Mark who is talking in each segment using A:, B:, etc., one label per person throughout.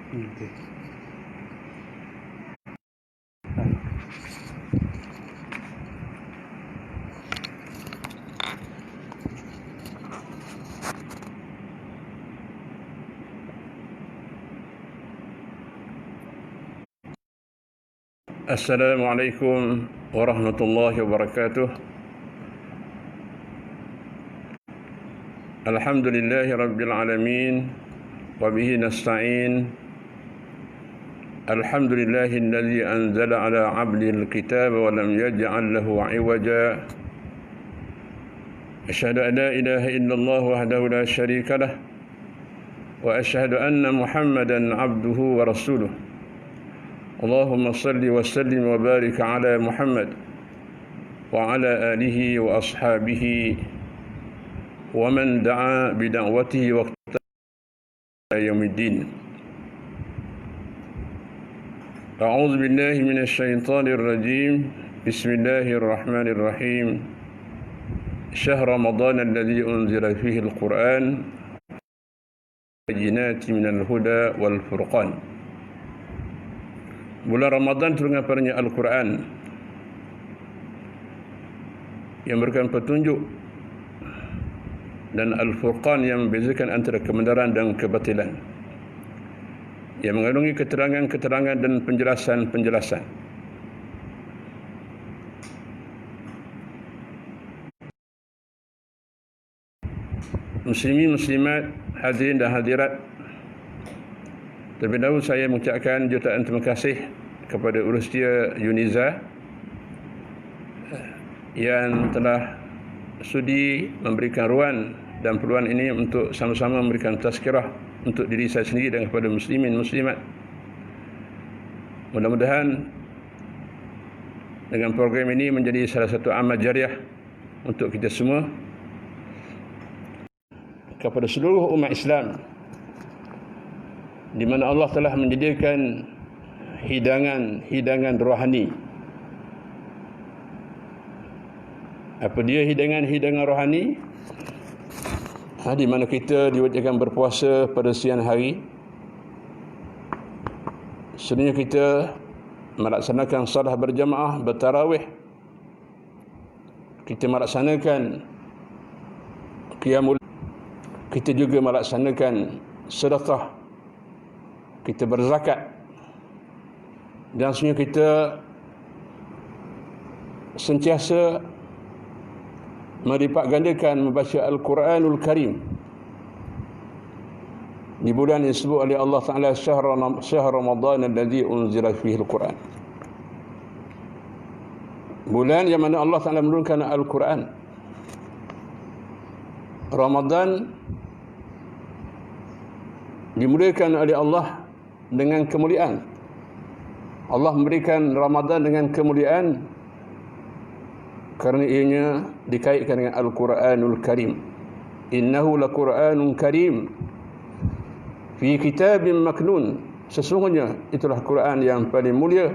A: Okey.
B: Assalamualaikum warahmatullahi wabarakatuh. Alhamdulillahi rabbil alamin wa bihi nasta'in. Alhamdulillahi alladzi anzala ala 'abdihi al-kitaba wa lam yaj'al lahu 'iwaja. Asyhadu an la ilaha illallah wahdahu la syarika lah wa asyhadu anna Muhammadan 'abduhu wa rasuluh. Allahumma salli wa sallim wa barik ala Muhammad wa ala alihi wa ashabihi wa man da'a bi da'watihi wa iqtada yaumiddin. A'udzu billahi minasy syaithanir rajim. Bismillahir rahmanir rahim. Syahr Ramadan alladzi unzila fihi al-Qur'an bayyinatin minal huda wal furqan. Bulan Ramadan turunkan padanya Al-Quran yang memberikan petunjuk dan Al-Furqan yang membezakan antara kebenaran dan kebatilan, yang mengandungi keterangan-keterangan dan penjelasan-penjelasan. Muslimin muslimat, hadirin dan hadirat, terlebih dahulu saya mengucapkan jutaan terima kasih kepada Urustia Uniza yang telah sudi memberikan ruang dan peluang ini untuk sama-sama memberikan tazkirah untuk diri saya sendiri dan kepada muslimin muslimat. Mudah-mudahan dengan program ini menjadi salah satu amal jariah untuk kita semua kepada seluruh umat Islam, di mana Allah telah menyediakan hidangan rohani. Apa dia hidangan rohani? Di mana kita diwajibkan berpuasa pada siang hari. Sebenarnya kita melaksanakan salat berjamaah, bertarawih. Kita melaksanakan qiyamul. Kita juga melaksanakan sedekah. Kita berzakat, dan sebenarnya kita sentiasa melipat gandakan membaca Al-Quranul Karim di bulan yang disebut oleh Allah Ta'ala syahr Ramadan alladzi unzila fihi Al-Quran, bulan yang mana Allah Ta'ala menurunkan Al-Quran. Ramadan dimulakan oleh Allah dengan kemuliaan. Allah memberikan Ramadan dengan kemuliaan kerana ianya dikaitkan dengan Al-Quranul Karim. Innahu laqur'anun karim fi kitabim maknun. Sesungguhnya itulah Quran yang paling mulia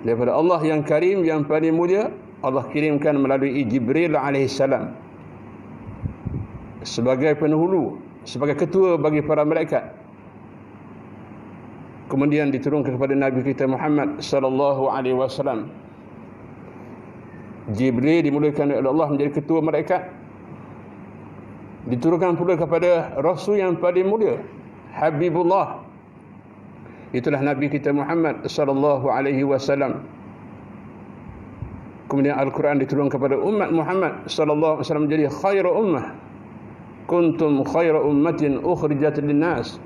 B: daripada Allah yang karim, yang paling mulia. Allah kirimkan melalui Jibril alaihissalam sebagai penghulu, sebagai ketua bagi para malaikat. Kemudian diturunkan kepada Nabi kita Muhammad sallallahu alaihi wasallam. Jibril dimulakan oleh Allah menjadi ketua malaikat. Diturunkan pula kepada Rasul yang paling mulia, Habibullah. Itulah Nabi kita Muhammad sallallahu alaihi wasallam. Kemudian Al-Quran diturunkan kepada umat Muhammad sallallahu alaihi wasallam menjadi khairu ummah. Kuntum khairu ummatin ukhrijat lin-nas.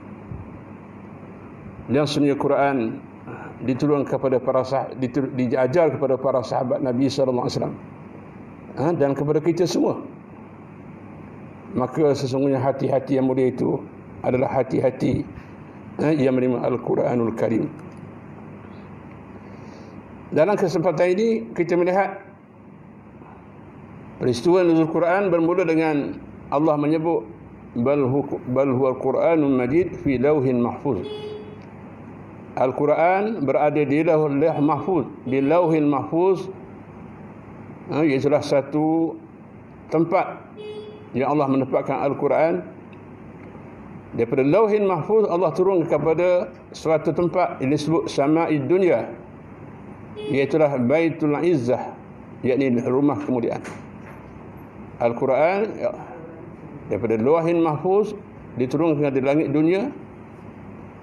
B: Dan sebenarnya Quran diturunkan kepada diajar kepada para sahabat Nabi sallallahu alaihi wasallam, dan kepada kita semua. Maka sesungguhnya hati-hati yang mulia itu adalah hati-hati yang menerima Al-Quranul Karim. Dalam kesempatan ini kita melihat peristiwa nuzul Quran bermula dengan Allah menyebut bal huwa Qur'anun Majid fi lauhin mahfuz. Al-Quran berada di lauh mahfuz, di lauhin mahfuz. Iaitulah satu tempat yang Allah menempatkan Al-Quran Daripada Lauhin Mahfuz Allah turun kepada suatu tempat yang disebut Sama'id Dunya, iaitulah Baitul Izzah, yakni rumah kemuliaan. Al-Quran daripada Lauhin Mahfuz diturunkan di langit dunia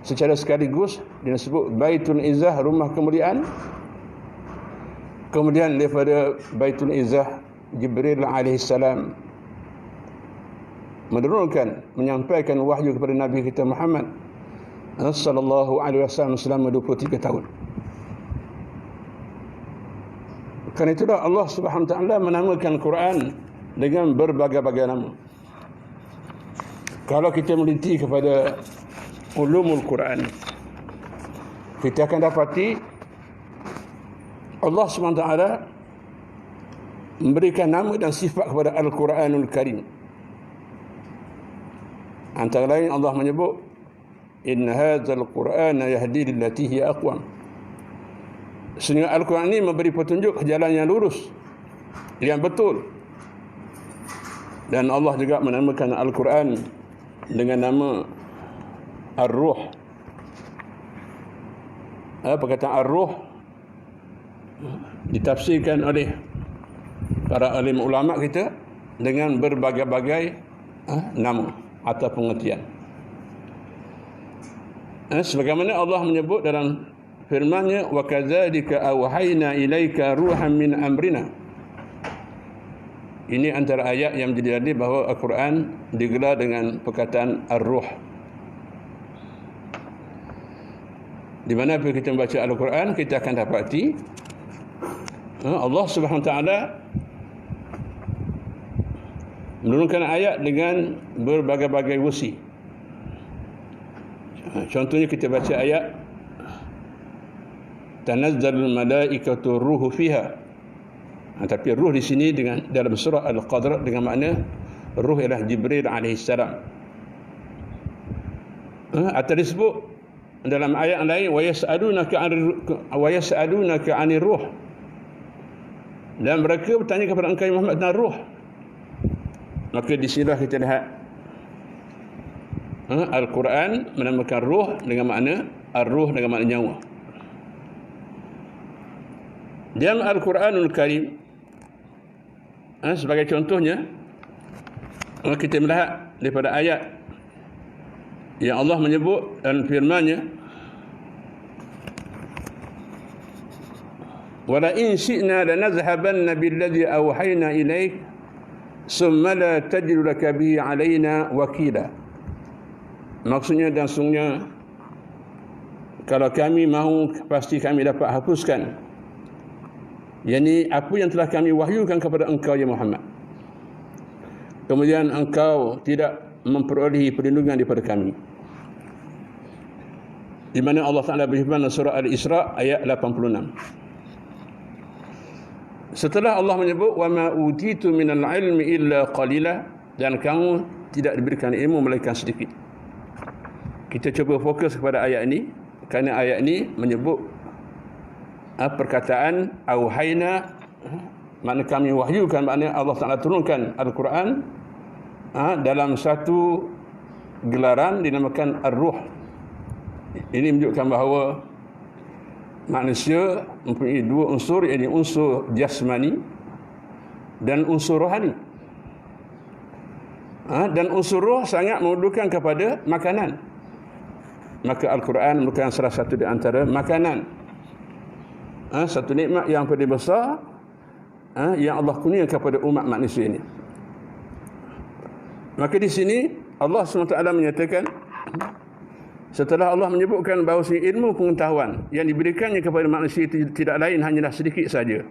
B: secara sekaligus disebut Baitul Izzah, rumah kemuliaan. Kemudian daripada Baitul Izzah Jibril alaihissalam menyampaikan wahyu kepada Nabi kita Muhammad sallallahu alaihi wasallam selama 23 tahun. Kerana itulah Allah Subhanahu wa taala menamakan Quran dengan berbagai-bagai nama. Kalau kita meneliti kepada ulumul Quran, kita akan dapati Allah Subhanahu wa taala memberikan nama dan sifat kepada Al-Quranul Karim. Antara lain Allah menyebut inna hadzal qur'ana yahdi lillati hiya aqwam. Sehingga Al-Quran ini memberi petunjuk ke jalan yang lurus, yang betul. Dan Allah juga menamakan Al-Quran dengan nama Ar-Ruh. Perkataan Ar-Ruh ditafsirkan oleh para alim ulama kita dengan berbagai-bagai nama atau pengertian. Sebagaimana Allah menyebut dalam firman-Nya, wa kadzalika auhayna ilaika ruhan min amrina. Ini antara ayat yang menjadi dalil bahawa Al-Quran digelar dengan perkataan Ar-Ruh. Di mana bila kita membaca Al-Quran, kita akan dapati Allah Subhanahu wa taala menurunkan ayat dengan berbagai-bagai wasi. Contohnya kita baca ayat tanazzalul malaikatu ruhu fiha. Tapi ruh di sini dengan dalam surah Al-Qadr dengan makna ruh ialah Jibril alaihissalam. Atau disebut dalam ayat lain wa yas'alunaka 'anir ruh. Dan mereka bertanya kepada engkau Muhammad tentang ruh. Maka di sinilah kita lihat Al-Quran menamakan ruh dengan makna ar-ruh dengan makna nyawa. Dalam Al-Quranul Karim, sebagai contohnya, kita melihat daripada ayat yang Allah menyebut dalam firman-Nya, wala in syi'na lanazhabanna billadhi awhayna ilaik summa la tajidu laka bihi alaina wakila. Maksudnya dan sungguhnya kalau kami mahu pasti kami dapat hapuskan, yakni apa yang telah kami wahyukan kepada engkau ya Muhammad, kemudian engkau tidak memperolehi perlindungan daripada kami. Di mana Allah Ta'ala berfirman dalam surah Al-Isra ayat 86. Setelah Allah menyebut wa ma utitu minal ilmi illa qalila, dan kamu tidak diberikan ilmu melainkan sedikit. Kita cuba fokus kepada ayat ini kerana ayat ini menyebut perkataan auhayna, makna kami wahyukan, makna Allah Taala turunkan Al-Quran dalam satu gelaran dinamakan Ar-Ruh. Ini menunjukkan bahawa manusia mempunyai dua unsur, iaitu unsur jasmani dan unsur rohani. Dan unsur roh sangat memerlukan kepada makanan. Maka Al-Quran merupakan salah satu di antara makanan. Satu nikmat yang paling besar yang Allah kurniakan kepada umat manusia ini. Maka di sini Allah SWT menyatakan, setelah Allah menyebutkan bahawa ilmu pengetahuan yang diberikannya kepada manusia itu tidak lain hanyalah sedikit saja,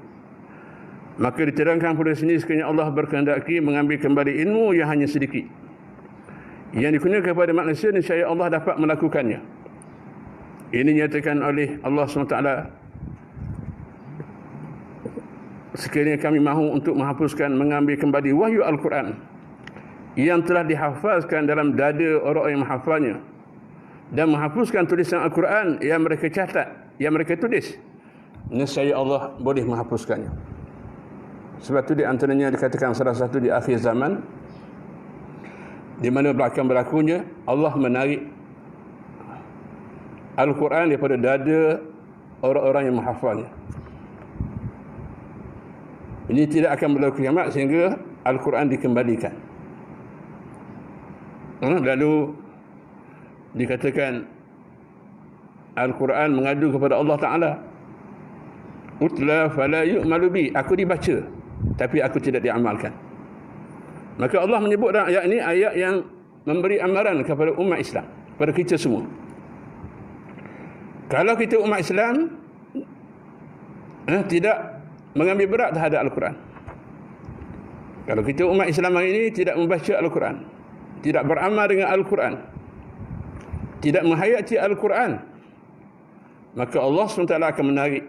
B: maka diterangkan pada sini sekiranya Allah berkehendaki mengambil kembali ilmu yang hanya sedikit yang dikurniakan kepada manusia, niscaya Allah dapat melakukannya. Ini nyatakan oleh Allah SWT, sekiranya kami mahu untuk menghapuskan, mengambil kembali wahyu Al-Quran yang telah dihafazkan dalam dada orang yang menghafalnya, dan menghapuskan tulisan Al-Quran yang mereka catat, yang mereka tulis, nescaya Allah boleh menghapuskannya. Sebab itu di antaranya dikatakan salah satu di akhir zaman, di mana berlakunya Allah menarik Al-Quran daripada dada orang-orang yang menghafalnya. Ini tidak akan berlaku kiamat sehingga Al-Quran dikembalikan. Lalu dikatakan Al-Quran mengadu kepada Allah Ta'ala, utla fala yu'malu bi, aku dibaca tapi aku tidak diamalkan. Maka Allah menyebut dalam ayat ini ayat yang memberi amaran kepada umat Islam, kepada kita semua. Kalau kita umat Islam tidak mengambil berat terhadap Al-Quran, kalau kita umat Islam hari ini tidak membaca Al-Quran, tidak beramal dengan Al-Quran, tidak menghayati Al-Quran, maka Allah SWT akan menarik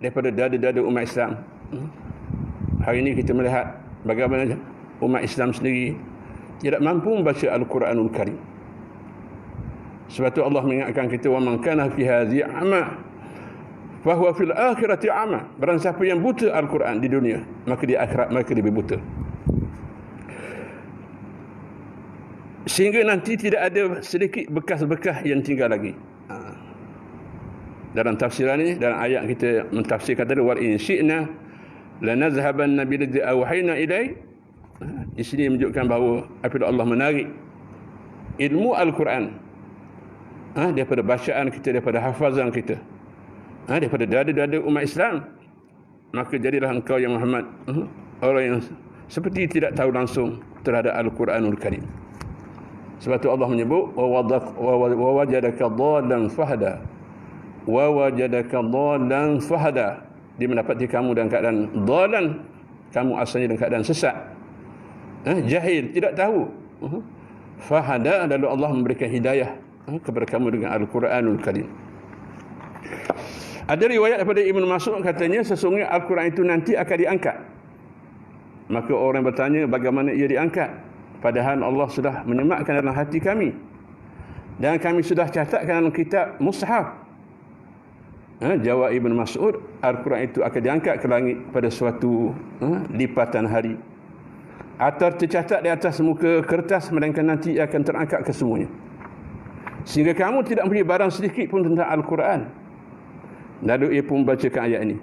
B: daripada dada-dada umat Islam. Hari ini kita melihat bagaimana umat Islam sendiri tidak mampu membaca Al-Quranul Karim. Sebab itu Allah mengingatkan kita, wa man kana fi hadhihi a'ma fa huwa fil akhirati a'ma. Barang siapa yang buta Al-Quran di dunia, maka di akhirat mereka lebih buta. Sehingga nanti tidak ada sedikit bekas-bekas yang tinggal lagi. Dalam tafsiran ini, dalam ayat kita mentafsirkan tadi, wal in syi'na lanazhabanna billadzi awhayna ilai. Di sini menunjukkan bahawa apabila Allah menarik ilmu Al-Quran daripada bacaan kita, daripada hafazan kita, daripada dada-dada umat Islam, maka jadilah engkau ya Muhammad orang yang seperti tidak tahu langsung terhadap Al-Quranul Karim. Sebab itu Allah menyebut wa wajadaka dhallan fahada, wa wajadaka dhallan fahada. Dia mendapati kamu dalam keadaan dhalan, kamu asalnya dalam keadaan sesat, jahil, tidak tahu. Fahada, lalu Allah memberikan hidayah kepada kamu dengan Al-Quranul Karim. Ada riwayat daripada Ibn Mas'ud, katanya sesungguhnya Al-Quran itu nanti akan diangkat. Maka orang bertanya, bagaimana ia diangkat? Padahal Allah sudah menyematkan dalam hati kami, dan kami sudah catatkan dalam kitab mushaf. Jawab Ibn Mas'ud, Al-Quran itu akan diangkat ke langit pada suatu lipatan hari, atau tercatat di atas muka kertas, melainkan nanti akan terangkat ke semuanya, sehingga kamu tidak mempunyai barang sedikit pun tentang Al-Quran. Lalu ia pun membacakan ayat ini.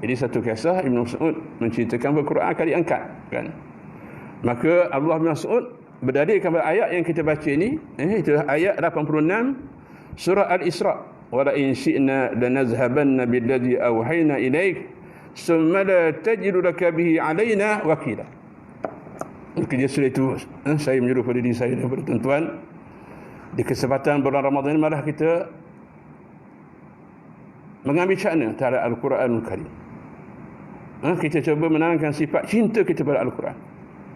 B: Jadi satu kisah Ibn Mas'ud menceritakan bahawa Al-Quran akan diangkat, kan? Maka Abdullah bin Mas'ud berdalilkan pada ayat yang kita baca ini, itu ayat 86 surah Al-Isra, wa la in syi'na lanazhabanna billadzi awhayna ilaik summa la tajidu laka bihi alaina wakila. Kerja surah itu saya menyuruh pada diri saya dan tuan-tuan, di kesempatan bulan Ramadan ini malah kita mengambil cakna terhadap Al-Quranul Karim. Kita cuba menanamkan sifat cinta kita pada Al-Quran.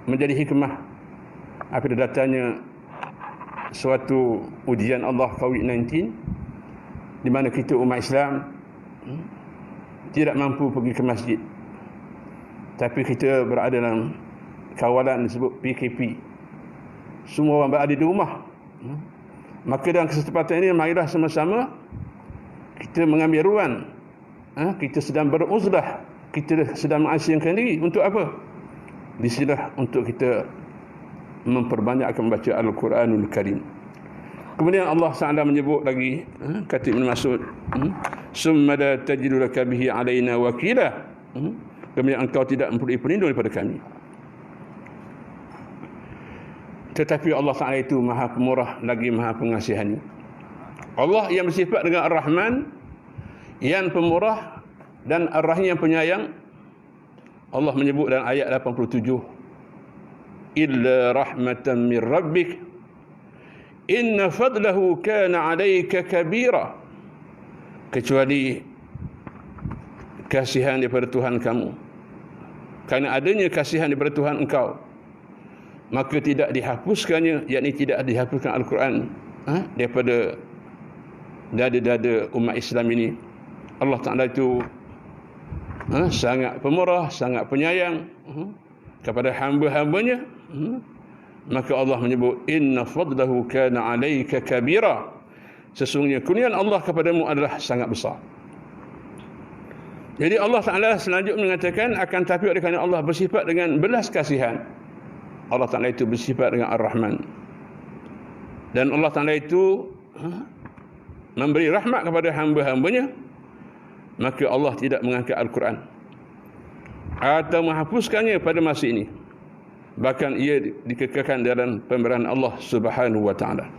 B: Menjadi hikmah apabila datanya suatu ujian Allah COVID-19, di mana kita umat Islam tidak mampu pergi ke masjid, tapi kita berada dalam kawalan disebut PKP. Semua orang berada di rumah. Maka dalam kesempatan ini, marilah sama-sama kita mengambil ruang. Kita sedang beruzlah, kita sedang mengasingkan diri. Untuk apa? Di sinilah untuk kita memperbanyakkan membaca Al-Quranul Karim. Kemudian Allah SWT menyebut lagi, kata Ibn Mas'ud, summa la tajidu laka bihi alaina wakila. Kemudian engkau tidak memperoleh pelindung daripada kami. Tetapi Allah Ta'ala itu maha pemurah lagi maha pengasihani. Allah yang bersifat dengan Ar-Rahman, yang pemurah, dan Ar-Rahim yang penyayang. Allah menyebut dalam ayat 87, illa rahmatan min rabbik inna fadlahu kana 'alaika kabira. Kecuali kasihan daripada Tuhan kamu, karena adanya kasihan daripada Tuhan engkau, maka tidak dihapuskannya, yakni tidak dihapuskan Al-Quran daripada dada-dada umat Islam ini. Allah Ta'ala itu sangat pemurah, sangat penyayang kepada hamba-hambanya. Maka Allah menyebut inna fadlahu kana 'alaika kabira. Sesungguhnya kurniaan Allah kepadamu adalah sangat besar. Jadi Allah Ta'ala selanjutnya mengatakan, akan tapi oleh kerana Allah bersifat dengan belas kasihan, Allah Ta'ala itu bersifat dengan Ar-Rahman. Dan Allah Ta'ala itu memberi rahmat kepada hamba-hambanya, maka Allah tidak mengangkat Al-Quran atau menghapuskannya pada masa ini. Bahkan ia dikekalkan dalam pemberian Allah Subhanahu wa Ta'ala.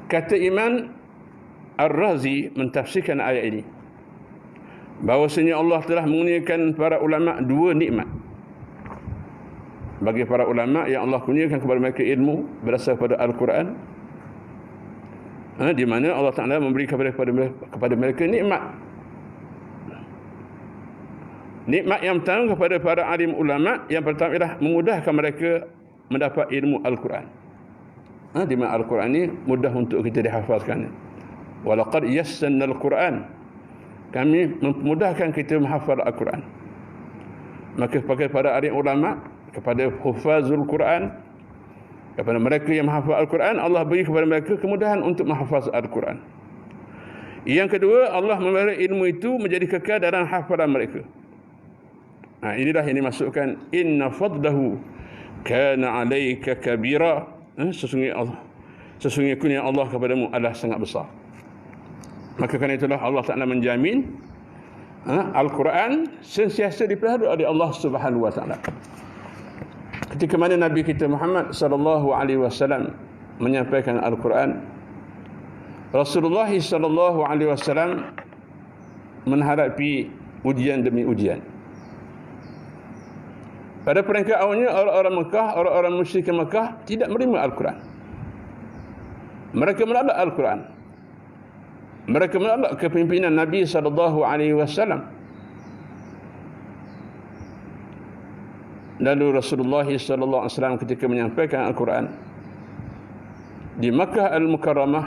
B: Kata Imam Ar-Razi mentafsirkan ayat ini, bahawasanya Allah telah mengurniakan para ulama dua nikmat. Bagi para ulama yang Allah kurniakan kepada mereka ilmu berasal pada Al-Quran, di mana Allah Ta'ala memberi kepada mereka nikmat. Nikmat yang pertama kepada para alim ulama, yang pertama ialah memudahkan mereka mendapat ilmu Al-Quran. Di mana Al-Quran ini mudah untuk kita dihafazkan. Walaqad yassarna Al-Quran, kami memudahkan kita menghafal Al-Quran. Maka kepada para alim ulama, kepada hufazul Quran, kepada mereka yang menghafal Al-Quran, Allah beri kepada mereka kemudahan untuk menghafaz Al-Quran. Yang kedua, Allah memberi ilmu itu menjadi kekal dalam hafalan mereka. Inilah yang dimasukkan inna fadlahu kana alayka kabira. Sesungguhnya kurnia Allah kepadamu adalah sangat besar. Maka kerana itulah Allah Ta'ala menjamin Al-Quran sentiasa dipelihara oleh Allah Subhanahu wa Ta'ala. Ketika mana Nabi kita Muhammad sallallahu alaihi wasallam menyampaikan Al-Quran, Rasulullah sallallahu alaihi wasallam menghadapi ujian demi ujian. Pada peringkat awalnya, orang-orang Mekah, orang-orang musyrik Mekah tidak menerima Al-Quran. Mereka menolak Al-Quran. Mereka menolak kepimpinan Nabi sallallahu alaihi wasallam. Lalu Rasulullah sallallahu alaihi wasallam ketika menyampaikan Al-Quran di Makkah Al-Mukarramah,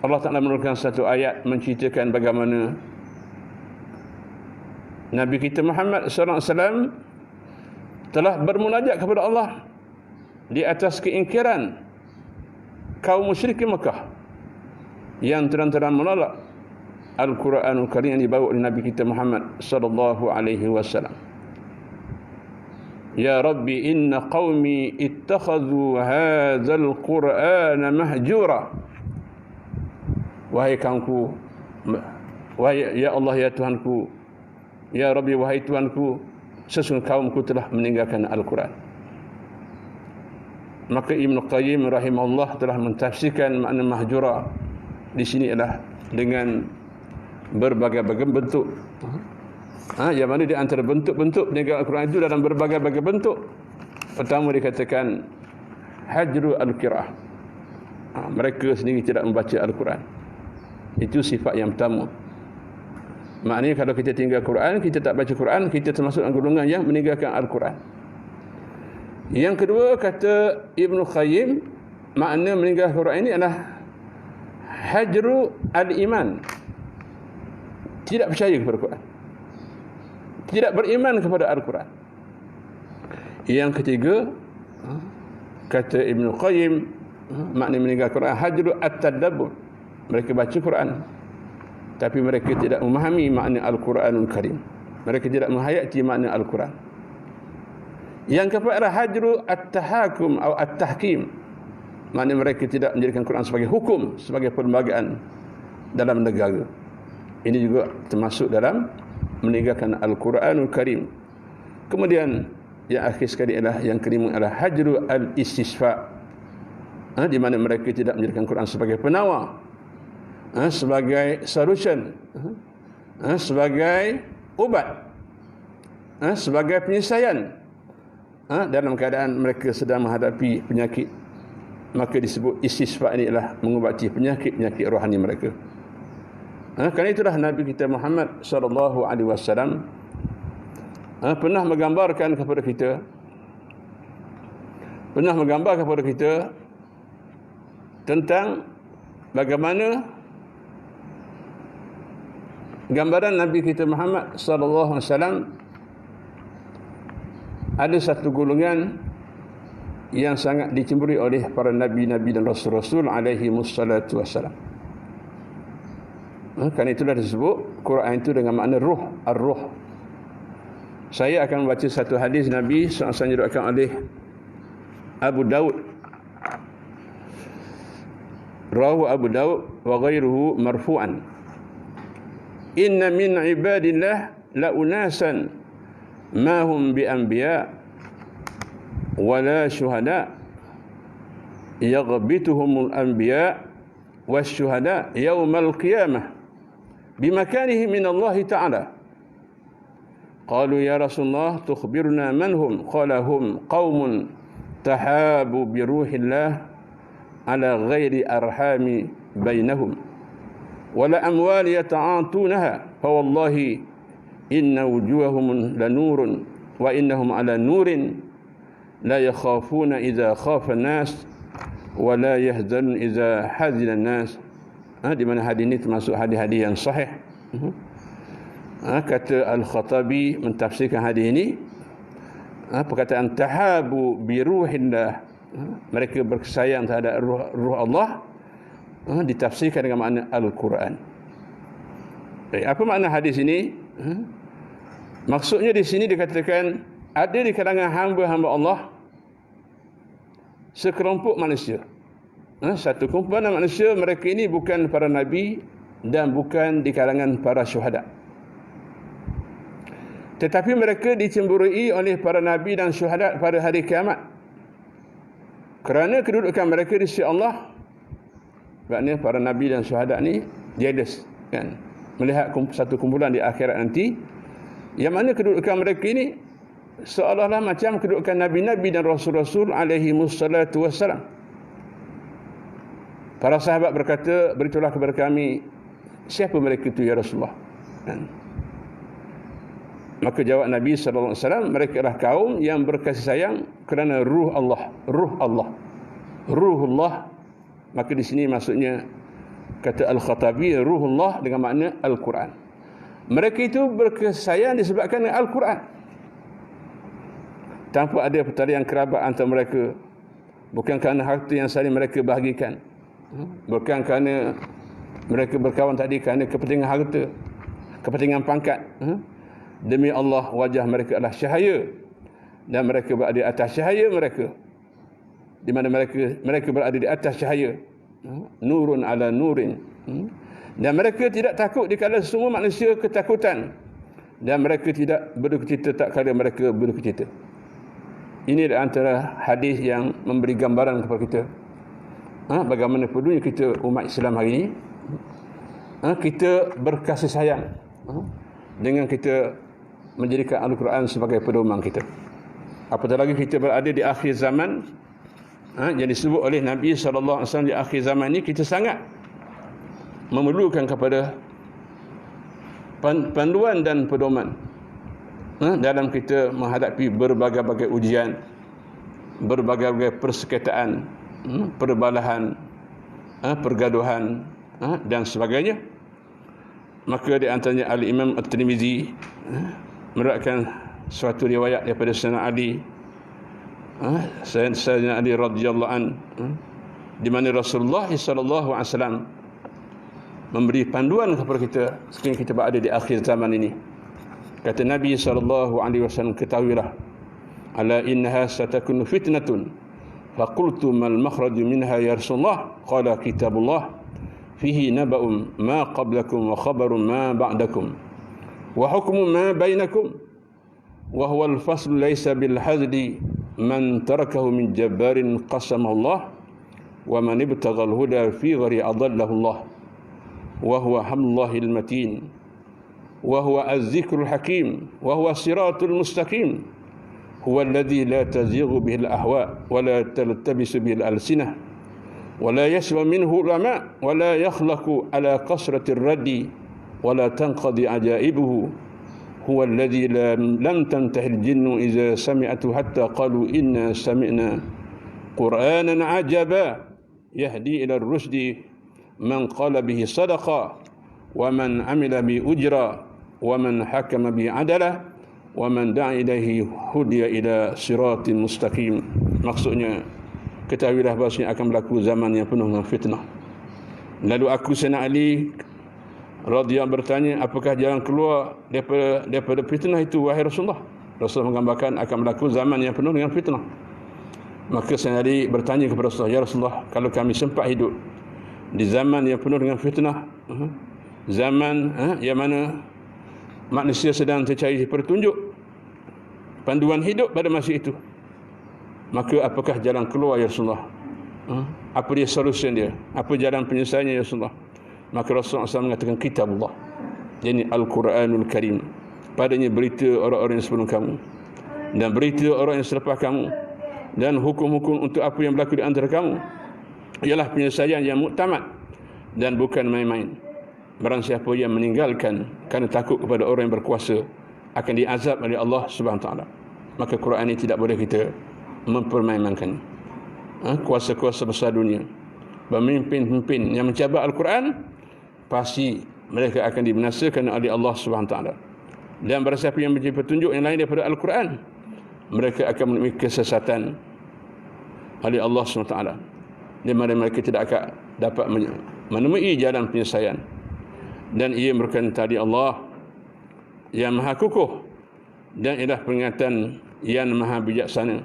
B: Allah Ta'ala menurunkan satu ayat menceritakan bagaimana Nabi kita Muhammad sallallahu alaihi wasallam telah bermunajat kepada Allah di atas keingkaran kaum musyrik Mekah yang terang-terang menolak Al-Quranul Karim yang dibawa oleh Nabi kita Muhammad sallallahu alaihi wasallam. Ya Rabbi inna qaumi ittakhadhu hadzal Qur'ana mahjura. Wahai kaumku, wahai ya Allah ya Tuhanku, ya Rabbi wahai Tuhanku, sesungguhnya kaumku telah meninggalkan Al-Quran. Maka Ibn Qayyim rahimahullah telah mentafsirkan makna mahjura di sini adalah dengan berbagai-bagai bentuk. Yang mana di antara bentuk-bentuk peninggalan Al-Quran itu dalam berbagai-bagai bentuk. Pertama dikatakan hajru al-qira'ah. Mereka sendiri tidak membaca Al-Quran. Itu sifat yang pertama. Maknanya kalau kita tinggal Quran, kita tak baca Quran, kita termasuk golongan yang meninggalkan Al-Quran. Yang kedua, kata Ibn Qayyim, makna meninggalkan Quran ini adalah hajru al-iman. Tidak percaya kepada Quran, tidak beriman kepada Al-Quran. Yang ketiga, kata Ibn Qayyim, makna meninggalkan Quran hajru at-tadabbur. Mereka baca Quran, tapi mereka tidak memahami makna Al-Quranul Karim. Mereka tidak menghayati makna Al-Quran. Yang keempat adalah hajru at-tahakum atau at-tahkim. Makna mereka tidak menjadikan Quran sebagai hukum, sebagai perlembagaan dalam negara. Ini juga termasuk dalam meninggalkan Al-Quranul Karim. Kemudian yang akhir sekali adalah yang kelima adalah hajru al-istisfa. Di mana mereka tidak menjadikan Quran sebagai penawar, sebagai solution, sebagai ubat, sebagai penyelesaian dalam keadaan mereka sedang menghadapi penyakit. Maka disebut istisfa ini adalah mengubati penyakit-penyakit rohani mereka. Kerana itulah Nabi kita Muhammad sallallahu alaihi wasallam pernah menggambar kepada kita tentang bagaimana gambaran Nabi kita Muhammad sallallahu alaihi wasallam ada satu golongan yang sangat dicemburi oleh para nabi-nabi dan rasul-rasul alaihi wassalatu wassalam. Kerana itulah disebut Quran itu dengan makna ruh, ar-ruh. Saya akan baca satu hadis Nabi SAW diriwayatkan oleh Abu Daud. Rawahu Abu Daud wa ghairuhu marfu'an. Inna min ibadillah la unasan ma hum bi anbiya wala syuhada yaghbituhumul anbiya wasyuhada yaumal qiyamah bimakanihi min Allah ta'ala. Qalu ya Rasulullah tukhbiruna man hum? Qala hum qaumun tahabu bi ruhillah ala ghairi arhami bainahum wala amwal yata'atunaha fa wallahi inna wujuhahum lanurun wa innahum ala nurin la yakhafuna idza khafa an-nas wa la yahzanun idza hazina an-nas. Di mana hadis ini termasuk hadis-hadis yang sahih. Kata Al-Khattabi mentafsirkan hadis ini, perkataan tahabu bi ruhillah, mereka bersayang terhadap ruh Allah, ditafsirkan dengan makna Al-Quran. Apa makna hadis ini? Maksudnya di sini dikatakan ada di kalangan hamba-hamba Allah sekelompok manusia, satu kumpulan manusia, mereka ini bukan para nabi dan bukan di kalangan para syuhada, tetapi mereka dicemburui oleh para nabi dan syuhada pada hari kiamat kerana kedudukan mereka di sisi Allah. Maknanya para nabi dan syuhada ni jealous, kan, melihat satu kumpulan di akhirat nanti yang mana kedudukan mereka ini seolah-olah macam kedudukan nabi-nabi dan rasul-rasul alaihi wassalatu wassalam. Para sahabat berkata, beritahulah kepada kami siapa mereka itu ya Rasulullah, kan? Maka jawab Nabi SAW, mereka adalah kaum yang berkasih sayang kerana ruh Allah. Ruhullah. Maka di sini maksudnya, kata Al-Khattabi, ruhullah dengan makna Al-Quran. Mereka itu berkasih sayang disebabkan Al-Quran. Tanpa ada pertalian kerabat antara mereka. Bukan kerana harta yang saling mereka bahagikan. Bukan kerana mereka berkawan tadi kerana kepentingan harta, kepentingan pangkat. Demi Allah, wajah mereka adalah cahaya dan mereka berada di atas cahaya mereka, di mana mereka berada di atas cahaya, nurun ala nurin, dan mereka tidak takut dikala semua manusia ketakutan, dan mereka tidak berdukacita tak kala mereka berdukacita. Ini antara hadis yang memberi gambaran kepada kita bagaimana perlunya kita umat Islam hari ini, kita berkasih sayang dengan kita menjadikan Al-Quran sebagai pedoman kita. Apatah lagi kita berada di akhir zaman, yang disebut oleh Nabi SAW di akhir zaman ini, kita sangat memerlukan kepada panduan dan pedoman dalam kita menghadapi berbagai-bagai ujian, berbagai-bagai persengketaan, perbalahan, pergaduhan dan sebagainya. Maka di antaranya Al-Imam At-Tirmizi meriwayatkan suatu riwayat daripada Sayyidina Ali, Sayyidina Ali radhiyallahu an, di mana Rasulullah sallallahu alaihi wasallam memberi panduan kepada kita sekiranya kita berada di akhir zaman ini. Kata Nabi sallallahu alaihi wasallam, ketahuilah, ala innaha satakunu fitnatun, faqultu mal makhraju minha ya Rasulullah, qala kitabullah fihi naba'un ma qablakum wa khabarun ma ba'dakum wa hukmu ma bainakum wa huwa al-faslu laysa bil hadli man tarakahu min jabbarin qasamahu Allah wa man ibtagha al-huda fi ghairi adallahu Allah wa huwa hamdullahil matin wa huwa az-zikrul hakim wa huwa siratul mustaqim huwa alladhi la tazighu bihi al-ahwa wa la taltabisu bihi al-alsinah wa la yasma minhu ulama wa la yakhlaqu ala qasrati ar-raddi ولا تنقضي عجائبه هو الذي لم تنتهي الجن إذا سمعته حتى قالوا إنا سمعنا قرآنا عجبا يهدي إلى الرشد من قال به صدقة ومن عمل به أجرا ومن حكم به عدلا ومن دعا إليه هدي إلى صراط مستقيم. Maksudnya, ketahuilah bahasanya akan berlaku zaman yang penuh dengan fitnah. Lalu aku Sayyidina Ali radhiyallahu bertanya, apakah jalan keluar daripada fitnah itu wahai Rasulullah? Rasul menggambarkan akan berlaku zaman yang penuh dengan fitnah. Maka saya tadi bertanya kepada Rasulullah, ya Rasulullah, kalau kami sempat hidup di zaman yang penuh dengan fitnah, zaman yang mana manusia sedang mencari petunjuk, panduan hidup pada masa itu, maka apakah jalan keluar ya Rasulullah? Apa dia solusi dia? Apa jalan penyelesaiannya ya Rasulullah? Maka Rasulullah SAW mengatakan kitabullah, yakni Al-Quranul Karim. Padanya berita orang-orang yang sebelum kamu dan berita orang yang selepas kamu, dan hukum-hukum untuk apa yang berlaku di antara kamu ialah penyelesaian yang muktamad dan bukan main-main. Barang siapa yang meninggalkan kerana takut kepada orang yang berkuasa akan diazab oleh Allah Subhanahu Wa Taala. Maka Quran ini tidak boleh kita mempermain-mainkannya. Kuasa-kuasa besar dunia, pemimpin-pemimpin yang mencabar Al-Quran, pasti mereka akan dibinasakan oleh Allah Subhanahu Wa Taala. Dan barang siapa yang menjadi petunjuk yang lain daripada Al-Quran, mereka akan menemui kesesatan oleh Allah Subhanahu Wa Taala, di mana mereka tidak akan dapat menemui jalan penyelesaian. Dan ia merupakan tadi Allah yang maha kukuh dan ialah peringatan yang maha bijaksana.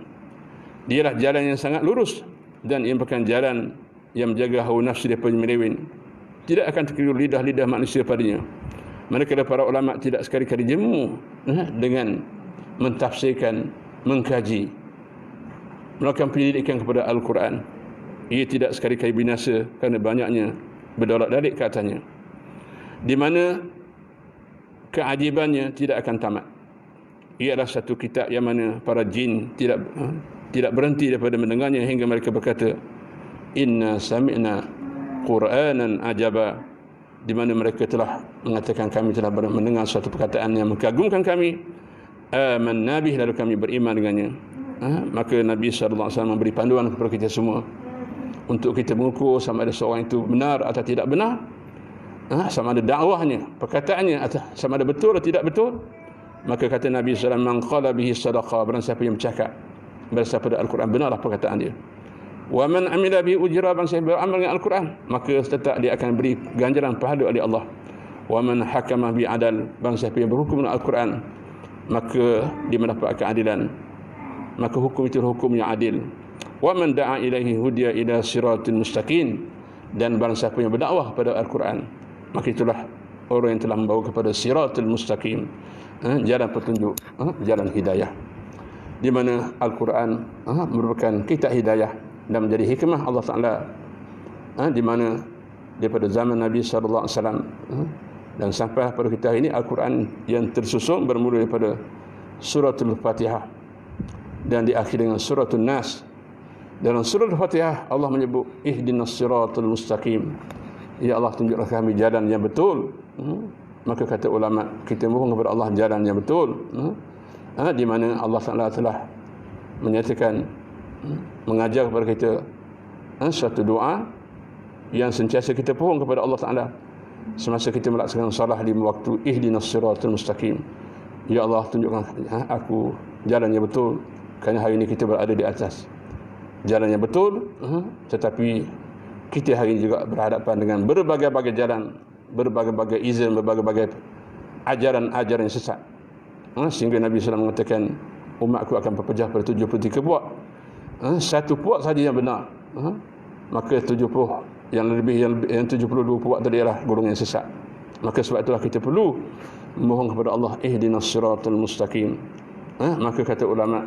B: Dialah jalan yang sangat lurus dan ia merupakan jalan yang menjaga hawa nafsu daripada menyeleweng. Tidak akan terkeliru lidah-lidah manusia padanya. Mereka para ulama tidak sekali-kali jemu dengan mentafsirkan, mengkaji, melakukan penyelidikan kepada Al-Quran. Ia tidak sekali-kali binasa kerana banyaknya berdolak-dalik ke atasnya, di mana keajibannya tidak akan tamat. Ia adalah satu kitab yang mana para jin tidak berhenti daripada mendengarnya hingga mereka berkata, inna sami'na Qur'anan ajaba, di mana mereka telah mengatakan kami telah mendengar suatu perkataan yang mengagumkan kami. Amanna bih, lalu kami beriman dengannya. Maka Nabi SAW memberi panduan kepada kita semua untuk kita mengukur sama ada seorang itu benar atau tidak benar, sama ada dakwahnya, perkataannya atau sama ada betul atau tidak betul. Maka kata Nabi SAW, man qala bihi sadaqah, barang siapa yang bercakap bersabda Al-Quran, benarlah perkataan dia. Wa man amila bihi ujra, barang siapa beramal dengan Al-Quran, maka tetap dia akan beri ganjaran pahala oleh Allah. Wa man hakama bi adal, barang siapa yang berhukum dengan Al-Quran, maka dia mendapat keadilan, maka hukum itu hukum yang adil. Wa man da'a ilaihi hudiya ila siratil mustaqim, dan barang siapa yang berdakwah pada Al-Quran, maka itulah orang yang telah membawa kepada siratul mustaqim, jalan petunjuk, jalan hidayah, di mana Al-Quran merupakan kitab hidayah dan menjadi hikmah Allah Ta'ala, di mana daripada zaman Nabi SAW dan sampai pada kita ini, Al-Quran yang tersusun bermula daripada suratul Fatihah dan diakhiri dengan suratul Nas. Dalam surah Al-Fatihah Allah menyebut ihdinas siratal mustaqim, ya Allah tunjuklah kami jalan yang betul. Maka kata ulama, kita mohon kepada Allah jalan yang betul, di mana Allah Taala telah menyatakan, mengajar kepada kita satu doa yang sentiasa kita pohon kepada Allah Taala semasa kita melaksanakan salat 5 waktu. Ihdinas siratal mustaqim, ya Allah tunjukkan aku jalan yang betul, kerana hari ini kita berada di atas jalan yang betul, tetapi kita hari ini juga berhadapan dengan berbagai-bagai jalan, berbagai-bagai izin, berbagai-bagai ajaran-ajaran yang sesat, sehingga Nabi SAW mengatakan umatku akan berpecah pada 73 puak, satu puak saja yang benar, maka 70 yang 72 puak tadi adalah golongan yang sesat. Maka sebab itulah kita perlu memohon kepada Allah ihdinas siratal mustaqim. Maka kata ulama,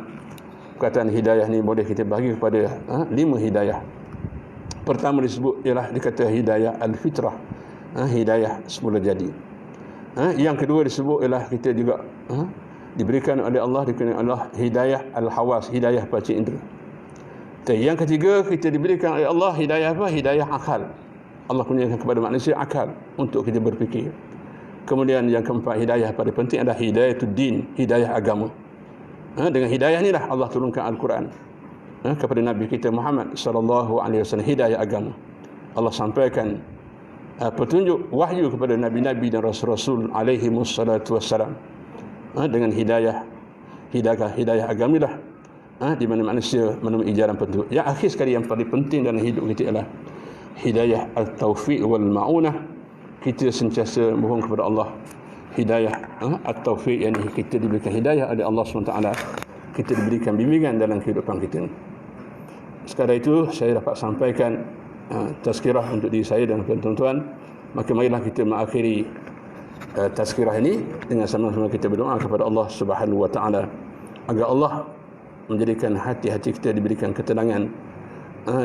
B: perkataan hidayah ni boleh kita bagi kepada 5 hidayah. Pertama disebut ialah dikata hidayah al-fitrah, hidayah semula jadi. Yang kedua disebut ialah kita juga diberikan oleh Allah, hidayah al-hawas, hidayah panca indera. Yang ketiga, kita diberikan oleh Allah hidayah apa? Hidayah akal. Allah kurniakan kepada manusia akal untuk kita berfikir. Kemudian yang keempat, hidayah pada penting adalah hidayatul din, hidayah agama. Dengan hidayah inilah Allah turunkan Al-Quran kepada Nabi kita Muhammad sallallahu alaihi wasallam, hidayah agama. Allah sampaikan petunjuk wahyu kepada nabi-nabi dan rasul-rasul alaihi wassalatu wassalam dengan hidayah agamilah, di mana manusia menemui jalan petunjuk. Yang akhir sekali, yang paling penting dalam hidup kita ialah hidayah al-taufiq wal ma'unah. Kita sentiasa mohon kepada Allah hidayah, at-taufiq, yang kita diberikan hidayah oleh Allah SWT, kita diberikan bimbingan dalam kehidupan kita. Sekadar itu saya dapat sampaikan tazkirah untuk diri saya dan tuan-tuan. Maka marilah kita mengakhiri tazkirah ini dengan sama-sama kita berdoa kepada Allah Subhanahu wa taala agar Allah menjadikan hati-hati kita diberikan ketenangan,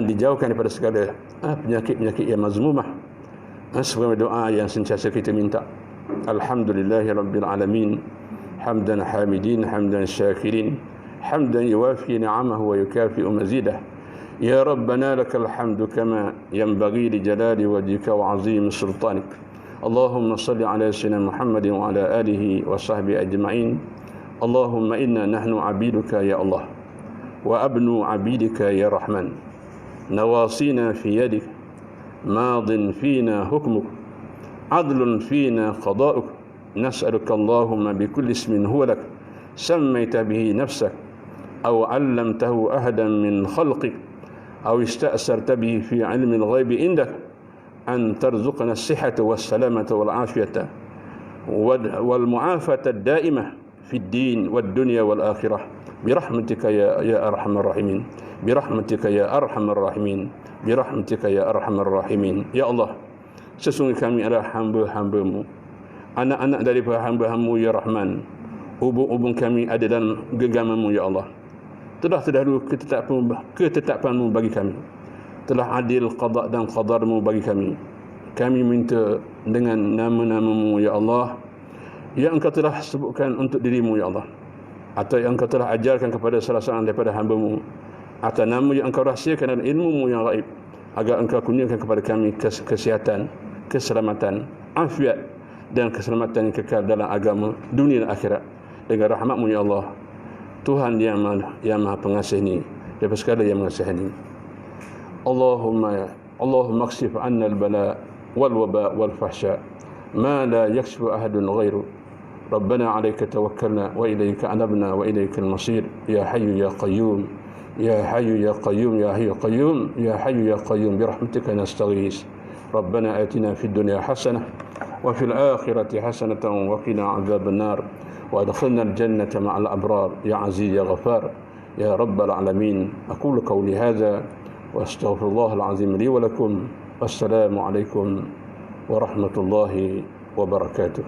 B: dijauhkan daripada segala penyakit-penyakit yang mazmumah. Sebagaimana doa yang sentiasa kita minta. Alhamdulillahirabbil alamin, hamdan hamidin, hamdan syakirin, hamdan yuwafi ni'amahu wa yukafi'u mazidah. Ya Rabbana lakal hamdu kama yanbaghi li jalali wajhika wa 'azimi sultanik. Allahumma salli ala sayyidina Muhammadin wa ala alihi wa sahbihi ajma'in. Allahumma inna nahnu 'abiduka ya Allah wa abnu 'abidika ya Rahman. Nawasina fi yadik, madin fina hukmuk, adlun fina qada'uk. Nas'aluka Allahumma bikulli ismin huwa lak sammayta bihi nafsak aw 'allamtahu ahadan min khalqik aw ista'sarta bihi fi 'ilmi al-ghaib indak an tarzuqna as-sihhata was-salamata wal-'afiyata wal-mu'afata ad-da'imah fi ad-din wad-dunya wal-akhirah birahmatika ya arhamar rahimin, birahmatika ya arhamar rahimin, birahmatika ya arhamar rahimin. Ya Allah, sesungguhnya kami adalah hamba-hamba-Mu, anak-anak daripada hamba-Mu ya Rahman. Ubung-ubung kami ada dalam genggaman-Mu ya Allah. Telah terdahulu ketetapan-Mu bagi kami, telah adil qada dan qadar-Mu bagi kami. Kami minta dengan nama-nama-Mu ya Allah, yang Engkau telah sebutkan untuk diri-Mu ya Allah, atau yang Engkau telah ajarkan kepada salah seorang daripada hamba-Mu, atau nama yang Engkau rahsiakan dan ilmu-Mu yang gaib, agar Engkau kurniakan kepada kami kesihatan, keselamatan, afiat dan keselamatan yang kekal dalam agama, dunia dan akhirat dengan rahmat-Mu ya Allah. Tuhan yang Maha Pengasih ini, daripada segala yang mengasihani. Allahumma aksif anna al-bala wal waba wal fahsya ma la yakshifu ahadun ghairu. Rabbana alayka tawakkalna wa ilayka anabna wa ilayka al-masir. Ya hayyu ya qayyum, ya hayyu ya qayyum, ya hayyu qayyum, ya hayyu ya qayyum, birahmatika nastaghis. Rabbana atina fid dunya hasanah wa fil akhirati hasanatan wa qina adzaban nar. وأدخلنا الجنة مع الأبرار يا عزيز يا غفار يا رب العالمين. أقول قولي هذا وأستغفر الله العظيم لي ولكم. والسلام عليكم ورحمة الله وبركاته.